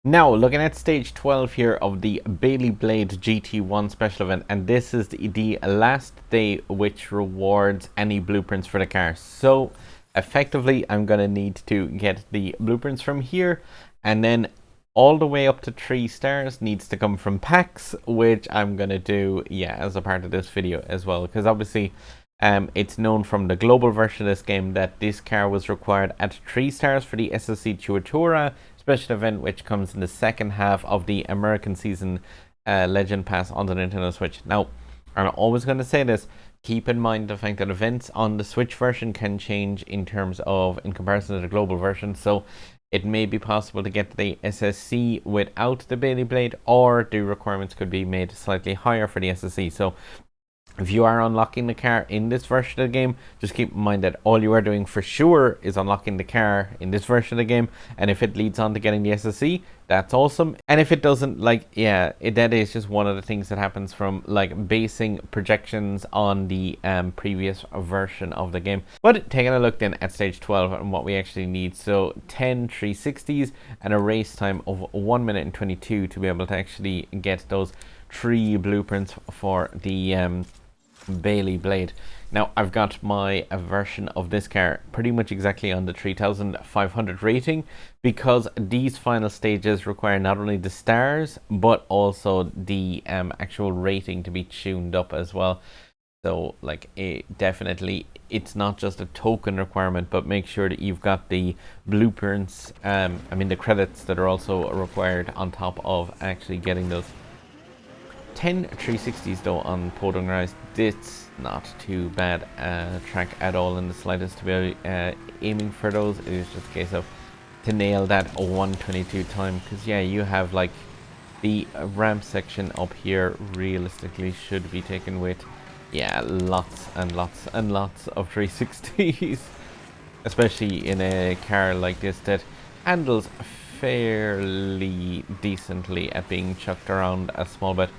Now, looking at stage 12 here of the Bailey Blade GT1 special event, and this is the last day which rewards any blueprints for the car. So, effectively, I'm going to need to get the blueprints from here, and then all the way up to 3 stars needs to come from packs, which I'm going to do, yeah, as a part of this video as well, because obviously it's known from the global version of this game that this car was required at 3 stars for the SSC Tuatara special event, which comes in the second half of the American season Legend Pass on the Nintendo Switch. Now, I'm always going to say this, keep in mind the fact that events on the Switch version can change in comparison to the global version, so it may be possible to get the SSC without the Bailey Blade, or the requirements could be made slightly higher for the SSC. So if you are unlocking the car in this version of the game, just keep in mind that all you are doing for sure is unlocking the car in this version of the game, and if it leads on to getting the SSC, that's awesome. And if it doesn't, that is just one of the things that happens from basing projections on the previous version of the game. But taking a look then at stage 12 and what we actually need, so 10 360s and a race time of 1 minute and 22 to be able to actually get those 3 blueprints for the Bailey Blade. Now, I've got my version of this car pretty much exactly on the 3500 rating, because these final stages require not only the stars but also the actual rating to be tuned up as well. So definitely it's not just a token requirement, but make sure that you've got the blueprints, the credits that are also required on top of actually getting those 10 360s though on Podung Rise. It's not too bad track at all in the slightest to be aiming for those. It is just a case of to nail that 122 time, because yeah, you have the ramp section up here realistically should be taken with lots and lots and lots of 360s, especially in a car like this that handles fairly decently at being chucked around a small bit.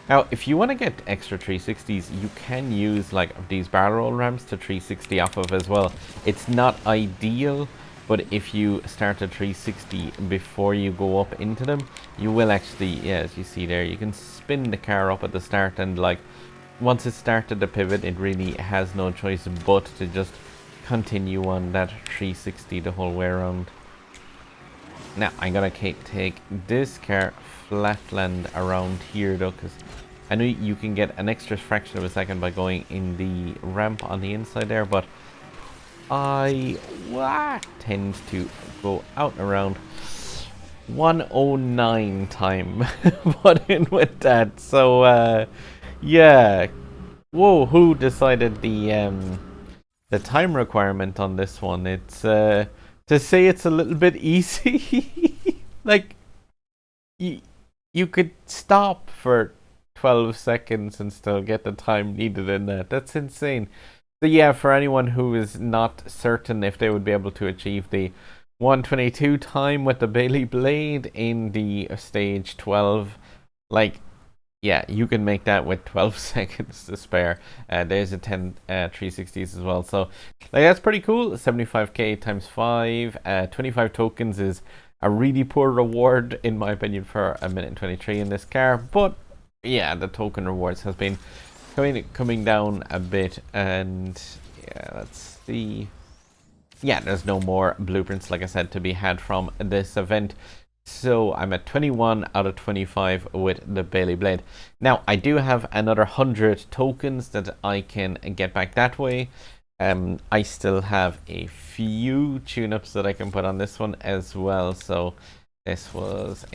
Now, if you want to get extra 360s, you can use these barrel roll ramps to 360 off of as well. It's not ideal, but if you start a 360 before you go up into them, you will actually, as you see there, you can spin the car up at the start, and once it's started to pivot, it really has no choice but to just continue on that 360 the whole way around. Now, I'm gonna take this car flatland around here though, because I know you can get an extra fraction of a second by going in the ramp on the inside there, but I tend to go out around 109 time put in with that. So yeah, whoa, who decided the time requirement on this one? It's to say it's a little bit easy. You could stop for 12 seconds and still get the time needed in that. That's insane. So yeah, for anyone who is not certain if they would be able to achieve the 122 time with the Bailey Blade in the stage 12, yeah, you can make that with 12 seconds to spare. There's a 10 360s as well. So that's pretty cool. 75k times 5, 25 tokens is a really poor reward in my opinion for a minute and 23 in this car, but yeah, the token rewards has been coming down a bit, and yeah, let's see. Yeah, there's no more blueprints, like I said, to be had from this event. So I'm at 21 out of 25 with the Bailey Blade. Now, I do have another 100 tokens that I can get back that way. I still have a few tune-ups that I can put on this one as well. So this was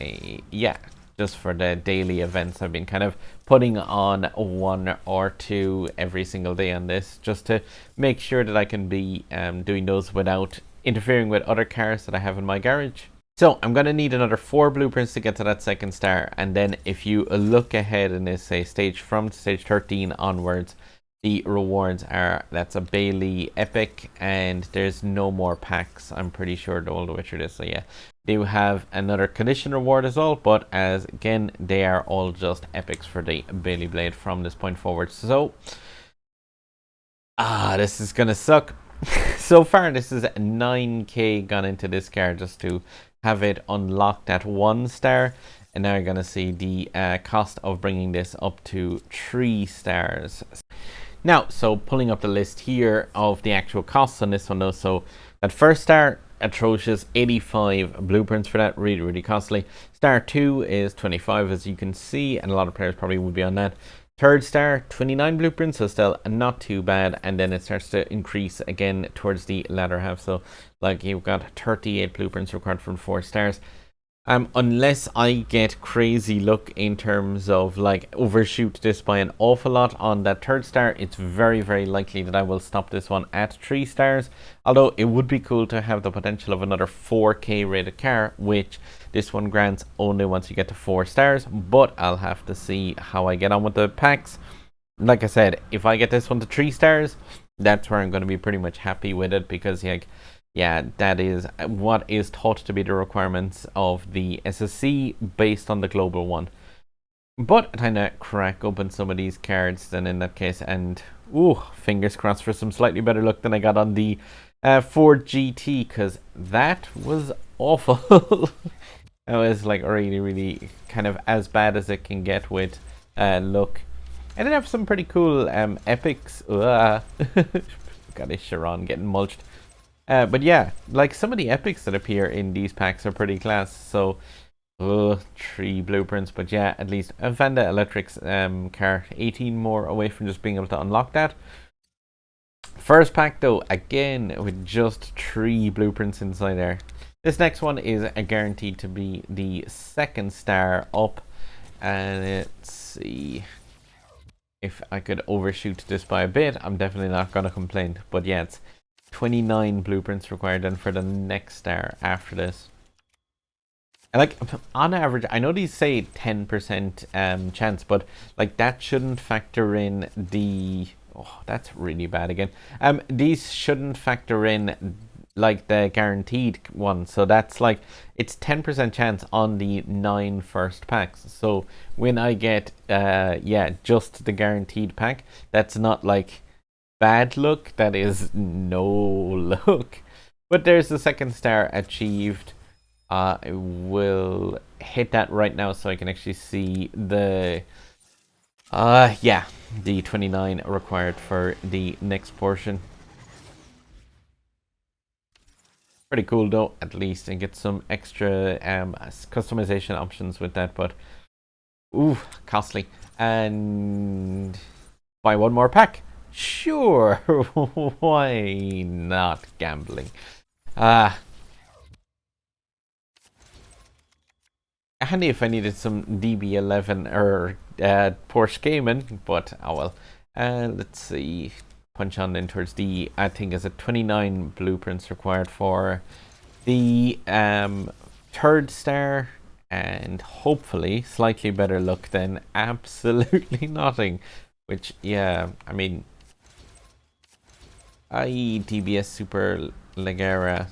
just for the daily events. I've been kind of putting on 1 or 2 every single day on this, just to make sure that I can be doing those without interfering with other cars that I have in my garage. So I'm going to need another 4 blueprints to get to that 2nd star, and then if you look ahead in this stage from stage 13 onwards, the rewards are, that's a Bailey Epic, and there's no more packs, I'm pretty sure, all the way through this. So yeah, they have another condition reward as well, but as again, they are all just epics for the Bailey Blade from this point forward. So this is gonna suck. So far, this is 9k gone into this car just to have it unlocked at 1 star, and now you're going to see the cost of bringing this up to 3 stars. Now, so pulling up the list here of the actual costs on this one though, so at 1st star, atrocious, 85 blueprints for that, really, really costly. Star 2 is 25, as you can see, and a lot of players probably would be on that. 3rd star, 29 blueprints, so still not too bad, and then it starts to increase again towards the latter half, so like you've got 38 blueprints required from 4 stars. Unless I get crazy luck in terms of like overshoot this by an awful lot on that 3rd star, it's very, very likely that I will stop this one at 3 stars. Although it would be cool to have the potential of another 4K rated car, which this one grants only once you get to 4 stars. But I'll have to see how I get on with the packs. Like I said, if I get this one to 3 stars, that's where I'm going to be pretty much happy with it, because yeah, that is what is thought to be the requirements of the SSC based on the global one. But I kind of crack open some of these cards then in that case, and ooh, fingers crossed for some slightly better luck than I got on the Ford GT, because that was awful. That was like really, really kind of as bad as it can get with luck. I did have some pretty cool epics. Got a Sharon getting mulched. But yeah, like some of the epics that appear in these packs are pretty class. So, 3 blueprints, but yeah, at least a Vanda Electric's car, 18 more away from just being able to unlock that. First pack though, again with just 3 blueprints inside there. This next one is guaranteed to be the 2nd star up, and let's see if I could overshoot this by a bit. I'm definitely not going to complain, but yeah, it's 29 blueprints required then for the next star after this. And like on average, I know these say 10% chance, but like that shouldn't factor in the, oh, that's really bad again. These shouldn't factor in like the guaranteed one, so that's like it's 10% chance on the 9 first packs. So when I get yeah, just the guaranteed pack, that's not like bad luck, that is no luck. But there's the 2nd star achieved. I will hit that right now so I can actually see the yeah, the 29 required for the next portion. Pretty cool though, at least, and get some extra customization options with that, but ooh, costly. And buy 1 more pack. Sure, why not gambling? Handy if I needed some DB11 or Porsche Cayman, but oh well. Let's see. Punch on in towards the, I think is it 29 blueprints required for the 3rd star, and hopefully slightly better luck than absolutely nothing. Which, yeah, I mean, DBS Super Leggera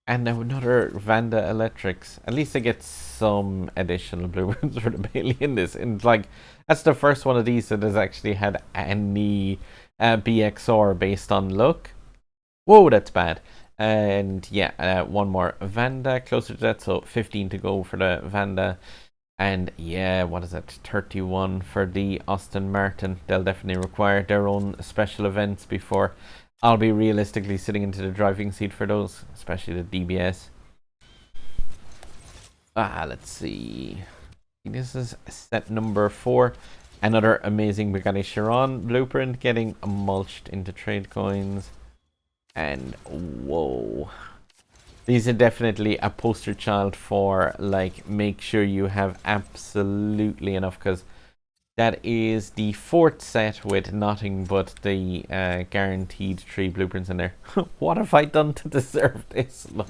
and another Vanda Electrics. At least I get some additional blueprints for the Bailey in this. And like, that's the first one of these that has actually had any BXR based on luck. Whoa, that's bad. And yeah, 1 more Vanda closer to that, so 15 to go for the Vanda. And yeah, what is it? 31 for the Aston Martin. They'll definitely require their own special events before I'll be realistically sitting into the driving seat for those, especially the DBS. Let's see. This is set number 4. Another amazing Bugatti Chiron blueprint getting mulched into trade coins. And whoa. These are definitely a poster child for like make sure you have absolutely enough, because that is the 4th set with nothing but the guaranteed 3 blueprints in there. What have I done to deserve this? Look.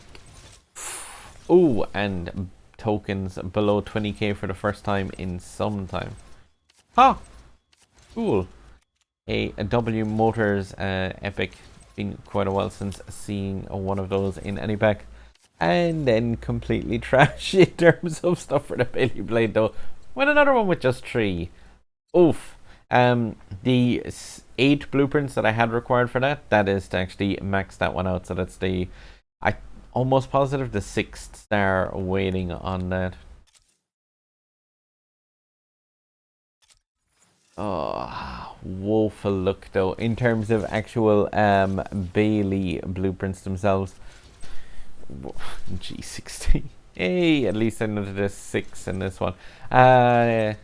Oh, and tokens below 20k for the first time in some time. Huh. Cool. A W Motors epic. Been quite a while since seeing one of those in any pack. And then completely trash in terms of stuff for the Bailey Blade though. With another one with just 3. Oof. The 8 blueprints that I had required for that, that is to actually max that one out. So that's the, almost positive the 6th star waiting on that. Oh, woeful look though in terms of actual Bailey blueprints themselves. G60. Hey, at least I know there's 6 in this one. 9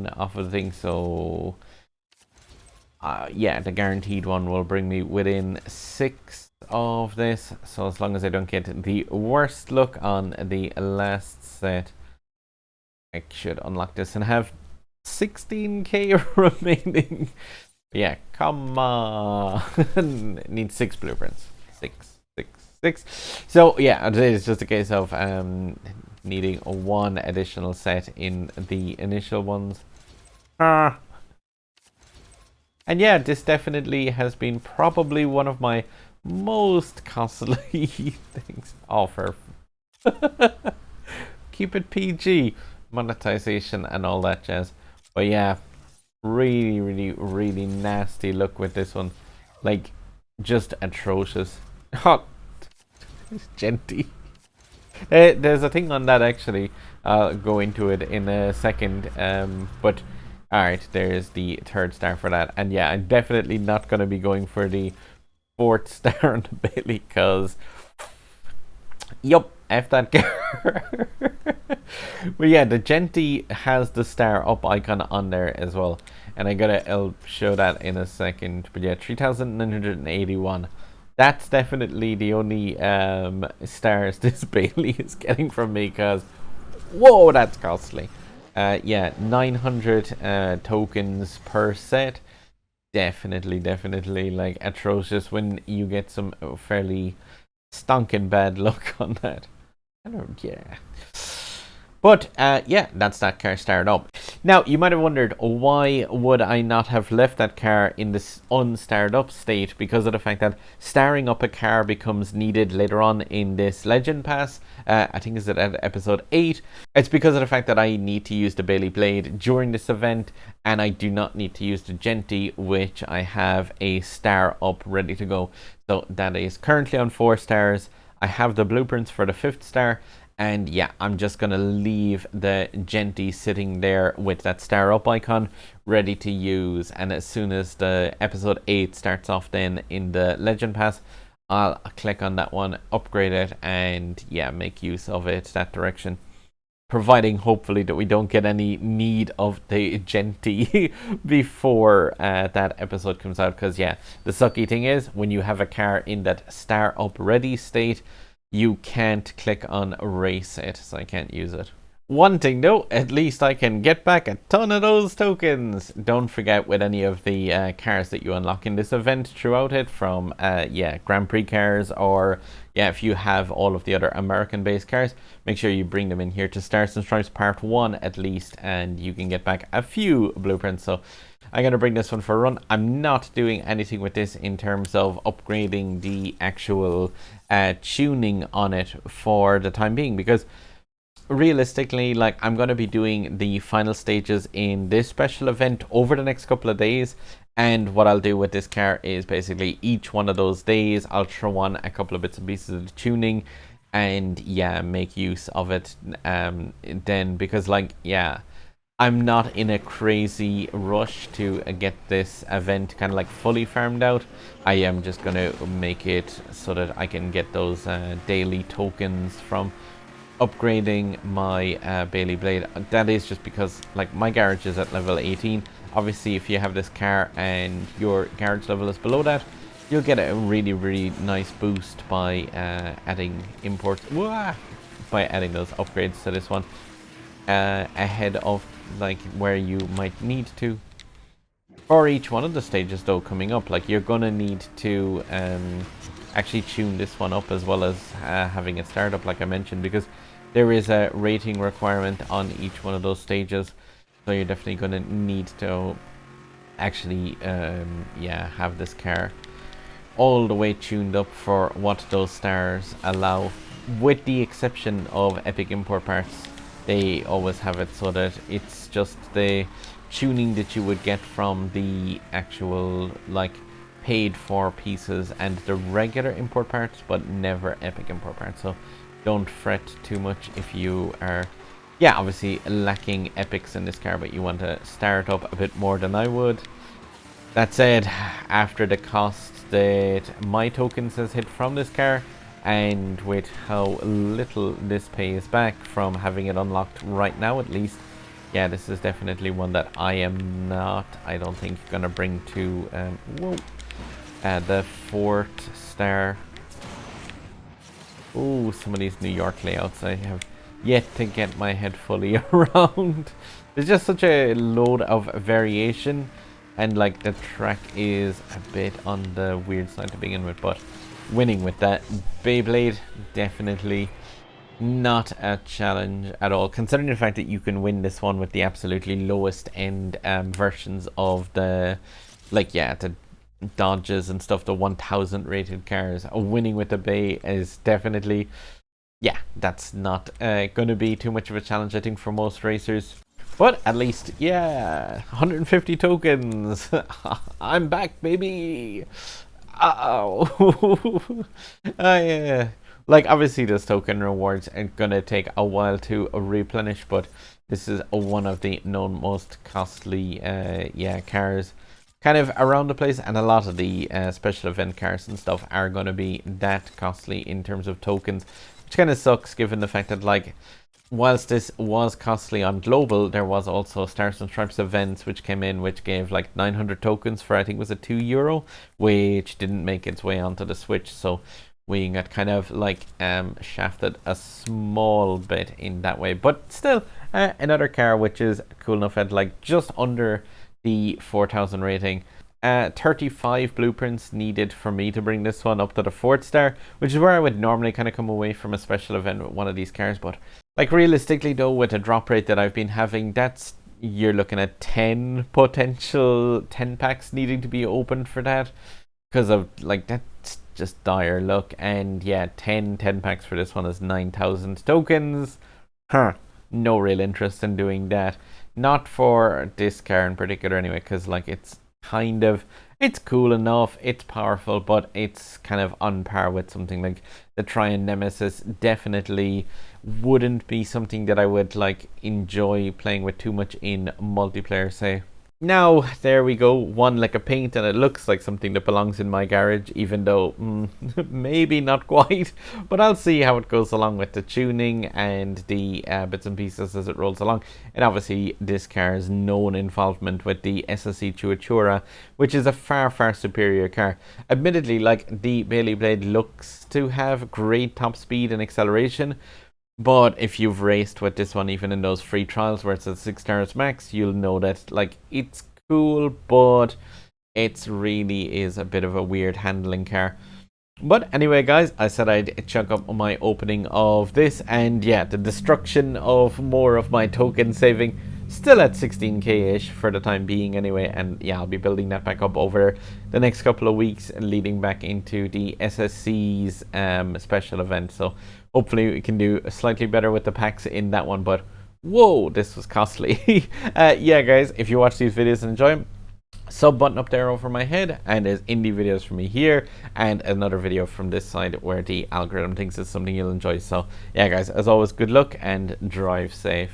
off of the thing, so yeah, the guaranteed one will bring me within 6 of this. So as long as I don't get the worst look on the last set, I should unlock this and have 16k remaining. Yeah, come on. Need 6 blueprints. 6. So yeah, it is just a case of needing 1 additional set in the initial ones. And yeah, this definitely has been probably one of my most costly things. Offer. Keep it PG. Monetization and all that jazz. But yeah, really nasty look with this one. Like, just atrocious. Hot. Genty. There's a thing on that actually. I'll go into it in a second. But alright, there's the 3rd star for that. And yeah, I'm definitely not going to be going for the 4th star on the Bailey because yup, F that car. But yeah, the Genty has the star up icon on there as well. And I'll show that in a second. But yeah, 3,981. That's definitely the only stars this Bailey is getting from me because, whoa, that's costly. Yeah, 900 tokens per set. Definitely like atrocious when you get some fairly stonking bad luck on that. Yeah. But yeah, that's that car started up. Now, you might have wondered, why would I not have left that car in this unstarred up state? Because of the fact that starring up a car becomes needed later on in this Legend Pass. I think it's at episode 8. It's because of the fact that I need to use the Bailey Blade during this event, and I do not need to use the Genty, which I have a star up ready to go. So that is currently on 4 stars. I have the blueprints for the 5th star. And yeah, I'm just going to leave the Genty sitting there with that star up icon ready to use. And as soon as the episode 8 starts off then in the Legend Pass, I'll click on that one, upgrade it, and yeah, make use of it that direction. Providing hopefully that we don't get any need of the Genty before that episode comes out. Because yeah, the sucky thing is when you have a car in that star up ready state, you can't click on erase it, so I can't use it. One thing though, at least I can get back a ton of those tokens. Don't forget with any of the cars that you unlock in this event throughout it, from yeah, Grand Prix cars, or yeah, if you have all of the other American based cars, make sure you bring them in here to Stars and Stripes Part 1 at least, and you can get back a few blueprints. So I'm going to bring this one for a run. I'm not doing anything with this in terms of upgrading the actual tuning on it for the time being, because realistically, like, I'm going to be doing the final stages in this special event over the next couple of days. And what I'll do with this car is basically each one of those days I'll throw on a couple of bits and pieces of the tuning and yeah, make use of it then, because like, yeah, I'm not in a crazy rush to get this event kind of like fully farmed out. I am just going to make it so that I can get those daily tokens from upgrading my Bailey Blade. That is just because like my garage is at level 18. Obviously, if you have this car and your garage level is below that, you'll get a really nice boost by adding imports. By adding those upgrades to this one ahead of like where you might need to. For each one of the stages though coming up, like, you're gonna need to actually tune this one up as well as having it start up, like I mentioned, because there is a rating requirement on each one of those stages. So you're definitely gonna need to actually yeah, have this car all the way tuned up for what those stars allow, with the exception of Epic Import Parts. They always have it so that it's just the tuning that you would get from the actual like paid for pieces and the regular import parts, but never epic import parts. So don't fret too much if you are, yeah, obviously lacking epics in this car, but you want to start up a bit more than I would. That said, after the cost that my tokens has hit from this car, and with how little this pays back from having it unlocked right now at least, yeah, this is definitely one that I am not, I don't think, gonna bring to the 4th star. Oh, some of these New York layouts I have yet to get my head fully around. There's just such a load of variation, and like the track is a bit on the weird side to begin with, but winning with that Beyblade, definitely not a challenge at all, considering the fact that you can win this one with the absolutely lowest end versions of the, like, yeah, the Dodges and stuff, the 1000 rated cars. Winning with the Bay is definitely, yeah, that's not going to be too much of a challenge, I think, for most racers. But at least, yeah, 150 tokens. I'm back, baby. Uh-oh. Like, obviously this token rewards are gonna take a while to replenish, but this is one of the known most costly cars kind of around the place, and a lot of the special event cars and stuff are gonna be that costly in terms of tokens, which kind of sucks given the fact that, like, whilst this was costly on global, there was also Stars and Stripes events which came in, which gave like 900 tokens for, I think, was it €2, which didn't make its way onto the Switch. So we got kind of like shafted a small bit in that way, but still another car which is cool enough at like just under the 4000 rating. 35 blueprints needed for me to bring this one up to the 4th star, which is where I would normally kind of come away from a special event with one of these cars. But like, realistically though, with the drop rate that I've been having, that's, you're looking at 10 potential 10 packs needing to be opened for that, because of, like, that's just dire luck. And yeah, 10 packs for this one is 9,000 tokens. No real interest in doing that, not for this car in particular anyway, because like it's kind of, it's cool enough, it's powerful, but it's kind of on par with something like the Trion Nemesis. Definitely wouldn't be something that I would like enjoy playing with too much in multiplayer, say. Now, there we go, one like a paint, and it looks like something that belongs in my garage, even though maybe not quite, but I'll see how it goes along with the tuning and the bits and pieces as it rolls along. And obviously this car's known involvement with the SSC Tuatara, which is a far superior car. Admittedly, like, the Bailey Blade looks to have great top speed and acceleration, but if you've raced with this one, even in those free trials where it's at 6 stars max, you'll know that, like, it's cool, but it's really is a bit of a weird handling car. But anyway, guys, I said I'd chuck up my opening of this, and yeah, the destruction of more of my token saving, still at 16k-ish for the time being anyway, and yeah, I'll be building that back up over the next couple of weeks and leading back into the SSC's special event. So hopefully we can do slightly better with the packs in that one, but whoa, this was costly. Yeah, guys, if you watch these videos and enjoy them, sub button up there over my head, and there's indie videos from me here and another video from this side where the algorithm thinks it's something you'll enjoy. So yeah, guys, as always, good luck and drive safe.